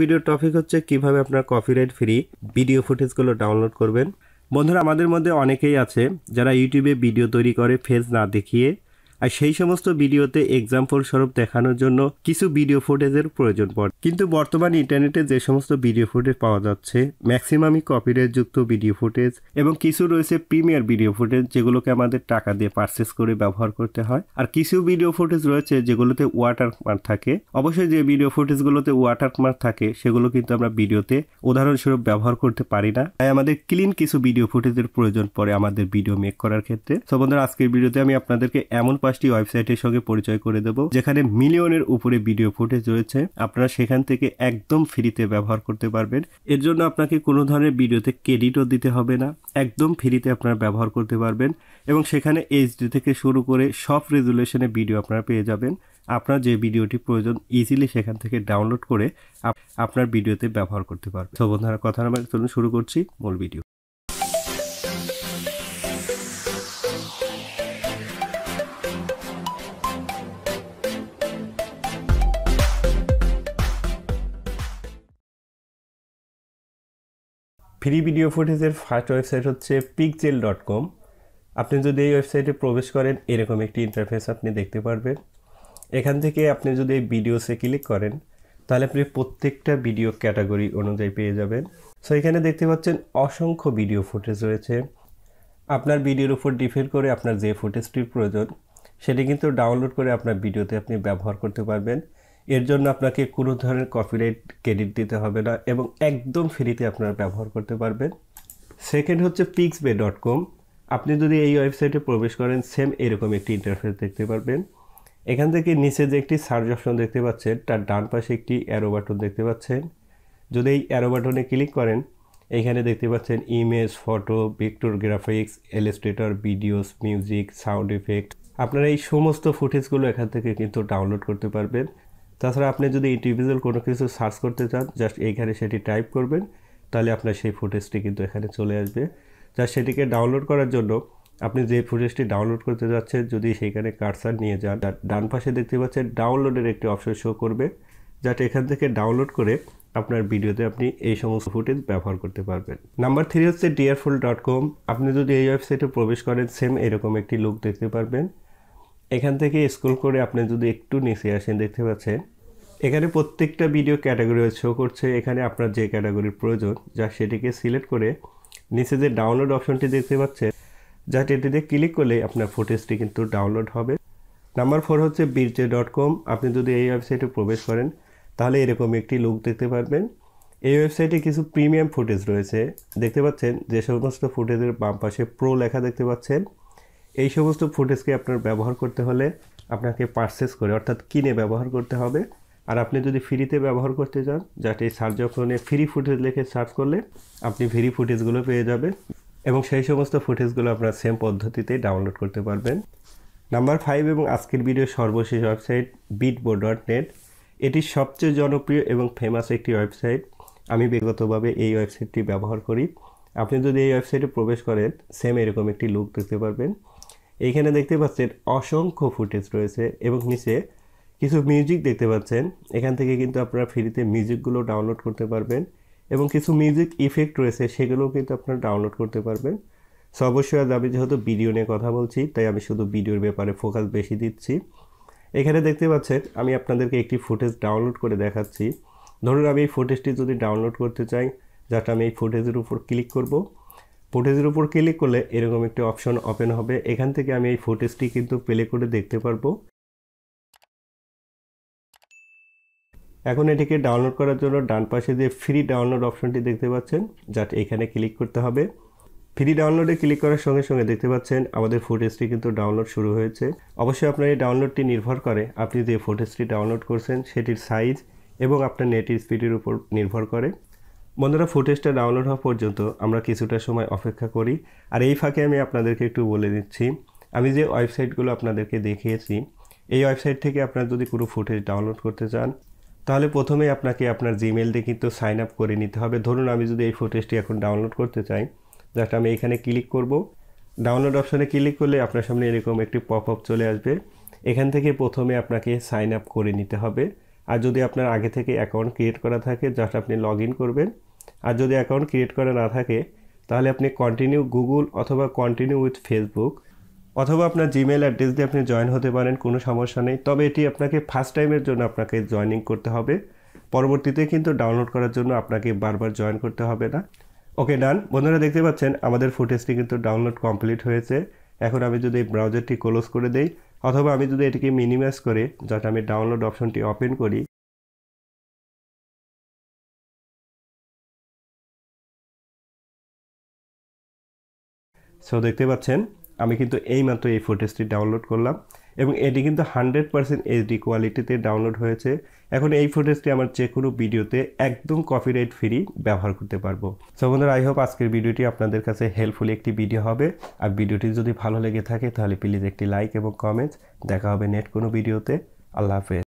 ভিডিওর টপিক হচ্ছে কিভাবে আপনার কপিরাইট ফ্রি ভিডিও ফুটেজগুলো ডাউনলোড করবেন। বন্ধুরা, আমাদের মধ্যে অনেকেই আছে যারা ইউটিউবে ভিডিও তৈরি করে ফেস না দেখিয়ে, আর সেই সমস্ত ভিডিওতে এক্সাম্পল স্বরূপ দেখানোর জন্য কিছু ভিডিও ফুটেজের প্রয়োজন পড়ে। কিন্তু বর্তমান ইন্টারনেটে যে সমস্ত ভিডিও ফুটেজ পাওয়া যাচ্ছে ম্যাক্সিমামই কপিরাইট যুক্ত ভিডিও ফুটেজ, এবং কিছু রয়েছে প্রিমিয়ার ভিডিও ফুটেজ যেগুলোকে আমাদের টাকা দিয়ে পারচেস করে ব্যবহার করতে হয়। আর কিছু ভিডিও ফুটেজ রয়েছে যেগুলোতে ওয়াটারমার্ক থাকে। অবশ্যই যে ভিডিও ফুটেজগুলোতে ওয়াটারমার্ক থাকে সেগুলো কিন্তু আমরা ভিডিওতে উদাহরণস্বরূপ ব্যবহার করতে পারি না, তাই আমাদের ক্লিন কিছু ভিডিও ফুটেজের প্রয়োজন পড়ে আমাদের ভিডিও মেক করার ক্ষেত্রে। তো বন্ধুরা, আজকের ভিডিওতে আমি আপনাদেরকে এমন 5টি ওয়েবসাইটের সঙ্গে পরিচয় করে দেব যেখানে মিলিয়নের উপরে ভিডিও ফুটেজ রয়েছে। আপনারা সেখান থেকে একদম ফ্রিতে ব্যবহার করতে পারবেন। এর জন্য আপনাকে কোনো ধরনের ভিডিওতে ক্রেডিটও দিতে হবে না, একদম ফ্রিতে আপনারা ব্যবহার করতে পারবেন। এবং সেখানে এইচডি থেকে শুরু করে সব রেজুলেশনে ভিডিও আপনারা পেয়ে যাবেন। আপনার যে ভিডিওটি প্রয়োজন ইজিলি সেখান থেকে ডাউনলোড করে আপনার ভিডিওতে ব্যবহার করতে পারবেন। তো বন্ধুরা, কথা না চলুন শুরু করছি মূল ভিডিও। ফ্রি ভিডিও ফুটেজের ফার্স্ট ওয়েবসাইট হচ্ছে pixel.com। আপনি যদি এই ওয়েবসাইটে প্রবেশ করেন এরকম একটি ইন্টারফেস আপনি দেখতে পারবেন। এখান থেকে আপনি যদি এই ভিডিওসে ক্লিক করেন তাহলে আপনি প্রত্যেকটা ভিডিও ক্যাটাগরি অনুযায়ী পেয়ে যাবেন। সো এখানে দেখতে পাচ্ছেন অসংখ্য ভিডিও ফুটেজ রয়েছে। আপনার ভিডিওর উপর ডিপেন্ড করে আপনার যে ফুটেজটির প্রয়োজন সেটি কিন্তু ডাউনলোড করে আপনার ভিডিওতে আপনি ব্যবহার করতে পারবেন। এর জন্য আপনাকে কোনো ধরনের কপিরাইট ক্রেডিট দিতে হবে না এবং একদম ফ্রিতে আপনারা ব্যবহার করতে পারবেন। সেকেন্ড হচ্ছে pixabay.com। আপনি যদি এই ওয়েবসাইটে প্রবেশ করেন সেম এরকম একটি ইন্টারফেস দেখতে পারবেন। এখান থেকে নিচে যে একটি সার্চ অপশন দেখতে পাচ্ছেন তার ডান পাশে একটি অ্যারো বাটন দেখতে পাচ্ছেন। যদি এই অ্যারো বাটনে ক্লিক করেন এইখানে দেখতে পাচ্ছেন image, photo, vector graphics, Illustrator, videos, music, sound effect. আপনারা এই সমস্ত ফুটেজগুলো এখান থেকে কিন্তু ডাউনলোড করতে পারবেন। তাছাড়া আপনি যদি ইন্ডিভিজুয়াল কোনো কিছু সার্চ করতে চান জাস্ট এইখানে সেটি টাইপ করবেন, তাহলে আপনার সেই ফুটেজটি কিন্তু এখানে চলে আসবে। জাস্ট সেটিকে ডাউনলোড করার জন্য আপনি যে ফুটেজটি ডাউনলোড করতে যাচ্ছেন যদি সেইখানে কার্সার নিয়ে যান, ডান পাশে দেখতে পাচ্ছেন ডাউনলোডের একটি অপশন শো করবে, যাতে এখান থেকে ডাউনলোড করে আপনার ভিডিওতে আপনি এই সমস্ত ফুটেজ ব্যবহার করতে পারবেন। নাম্বার 3 হচ্ছে Dareful.com। আপনি যদি এই ওয়েবসাইটে প্রবেশ করেন সেম এরকম একটি লুক দেখতে পারবেন। এখান থেকে স্ক্রল করে আপনি যদি একটু নিচে আসেন দেখতে পাচ্ছেন এখানে প্রত্যেকটা ভিডিও ক্যাটাগরি শো করছে। এখানে আপনার যে ক্যাটাগরির প্রয়োজন যা সেটিকে সিলেক্ট করে নিচে যে ডাউনলোড অপশনটি দেখতে পাচ্ছেন যাতে এটিতে ক্লিক করলে আপনার ফুটেজটি কিন্তু ডাউনলোড হবে। নাম্বার 4 হচ্ছে Videezy.com। আপনি যদি এই ওয়েবসাইটে প্রবেশ করেন তাহলে এরকম একটি লুক দেখতে পারবেন। এই ওয়েবসাইটে কিছু প্রিমিয়াম ফুটেজ রয়েছে। দেখতে পাচ্ছেন যে সমস্ত ফুটেজের বাম পাশে প্রো লেখা দেখতে পাচ্ছেন, এই সমস্ত ফুটেজকে আপনার ব্যবহার করতে হলে আপনাকে পারচেস করে অর্থাৎ কিনে ব্যবহার করতে হবে। আর আপনি যদি ফ্রিতে ব্যবহার করতে চান যাতে এই সার্চ অপশনে ফ্রি ফুটেজ লিখে সার্চ করলে আপনি ফ্রি ফুটেজগুলো পেয়ে যাবেন এবং সেই সমস্ত ফুটেজগুলো আপনার সেম পদ্ধতিতে ডাউনলোড করতে পারবেন। নাম্বার 5 এবং আজকের ভিডিওর সর্বশেষ ওয়েবসাইট Videvo.net। এটি সবচেয়ে জনপ্রিয় এবং ফেমাস একটি ওয়েবসাইট। আমি ব্যক্তিগতভাবে এই ওয়েবসাইটটি ব্যবহার করি। আপনি যদি এই ওয়েবসাইটে প্রবেশ করেন সেম এরকম একটি লুক দেখতে পারবেন। এইখানে দেখতে পাচ্ছেন অসংখ্য ফুটেজ রয়েছে এবং নিচে কিছু মিউজিক দেখতে পাচ্ছেন। এখান থেকে কিন্তু আপনারা ফ্রিতে মিউজিকগুলো ডাউনলোড করতে পারবেন এবং কিছু মিউজিক ইফেক্ট রয়েছে সেগুলোও কিন্তু আপনারা ডাউনলোড করতে পারবেন। সো অবশ্যই আজ আমি যেহেতু ভিডিও নিয়ে কথা বলছি তাই আমি শুধু ভিডিওর ব্যাপারে ফোকাস বেশি দিচ্ছি। এখানে দেখতে পাচ্ছেন আমি আপনাদেরকে একটি ফুটেজ ডাউনলোড করে দেখাচ্ছি। ধরুন আমি এই ফুটেজটি যদি ডাউনলোড করতে চাই যাতে আমি এই ফুটেজের উপর ক্লিক করব। ফুটেজের উপর ক্লিক করলে এরকম একটি অপশন ওপেন হবে। এখান থেকে আমি এই ফুটেজটি কিন্তু প্লে করে দেখতে পারবো। এখন এটিকে ডাউনলোড করার জন্য ডান পাশে যে ফ্রি ডাউনলোড অপশনটি দেখতে পাচ্ছেন যাতে এখানে ক্লিক করতে হবে। ফ্রি ডাউনলোডে ক্লিক করার সঙ্গে সঙ্গে দেখতে পাচ্ছেন আমাদের ফুটেজটি কিন্তু ডাউনলোড শুরু হয়েছে। অবশ্যই আপনার এই ডাউনলোডটি নির্ভর করে আপনি যে ফুটেজটি ডাউনলোড করছেন সেটির সাইজ এবং আপনার নেটের স্পিডের উপর নির্ভর করে। বন্ধুরা, ফুটেজটা ডাউনলোড হওয়া পর্যন্ত আমরা কিছুটা সময় অপেক্ষা করি। আর এই ফাঁকে আমি আপনাদেরকে একটু বলে দিচ্ছি, আমি যে ওয়েবসাইটগুলো আপনাদেরকে দেখিয়েছি এই ওয়েবসাইট থেকে আপনারা যদি কোনো ফুটেজ ডাউনলোড করতে চান তাহলে প্রথমেই আপনাকে আপনার জিমেল দিয়ে কিন্তু সাইন আপ করে নিতে হবে। ধরুন আমি যদি এই ফুটেজটি এখন ডাউনলোড করতে চাই জাস্ট আমি এখানে ক্লিক করব। ডাউনলোড অপশনে ক্লিক করলে আপনার সামনে এরকম একটি পপ আপ চলে আসবে। এখান থেকে প্রথমে আপনাকে সাইন আপ করে নিতে হবে। আর যদি আপনার আগে থেকে অ্যাকাউন্ট ক্রিয়েট করা থাকে জাস্ট আপনি লগ ইন করবেন। আর যদি অ্যাকাউন্ট ক্রিয়েট করা না থাকে তাহলে আপনি কন্টিনিউ গুগল অথবা কন্টিনিউ উইথ ফেসবুক অথবা আপনার জিমেল অ্যাড্রেস দিয়ে আপনি জয়েন হতে পারেন, কোনো সমস্যা নেই। তবে এটি আপনাকে ফার্স্ট টাইমের জন্য আপনাকে জয়েনিং করতে হবে, পরবর্তীতে কিন্তু ডাউনলোড করার জন্য আপনাকে বারবার জয়েন করতে হবে না। ওকে, ডান। বন্ধুরা দেখতে পাচ্ছেন আমাদের ফুটেজটি কিন্তু ডাউনলোড কমপ্লিট হয়েছে। এখন আমি যদি ব্রাউজারটি ক্লোজ করে দেই অথবা আমি যদি এটিকে মিনিমাইজ করে যাতে আমি ডাউনলোড অপশনটি ওপেন করি, সো দেখতে পাচ্ছেন আমি কিন্তু এইমাত্র এই ফুটেজটি ডাউনলোড করলাম এবং এটি কিন্তু 100% এইচডি কোয়ালিটিতে ডাউনলোড হয়েছে। এখন এই ফুটেজটি আমার যে কোনো ভিডিওতে একদম কপিরাইট ফ্রি ব্যবহার করতে পারবো। সো বন্ধুরা, আই হোপ আজকের ভিডিওটি আপনাদের কাছে হেল্পফুল একটি ভিডিও হবে। আর ভিডিওটি যদি ভালো লেগে থাকে তাহলে প্লিজ একটি লাইক এবং কমেন্টস। দেখা হবে নেক্সট কোনো ভিডিওতে। আল্লাহ হাফেজ।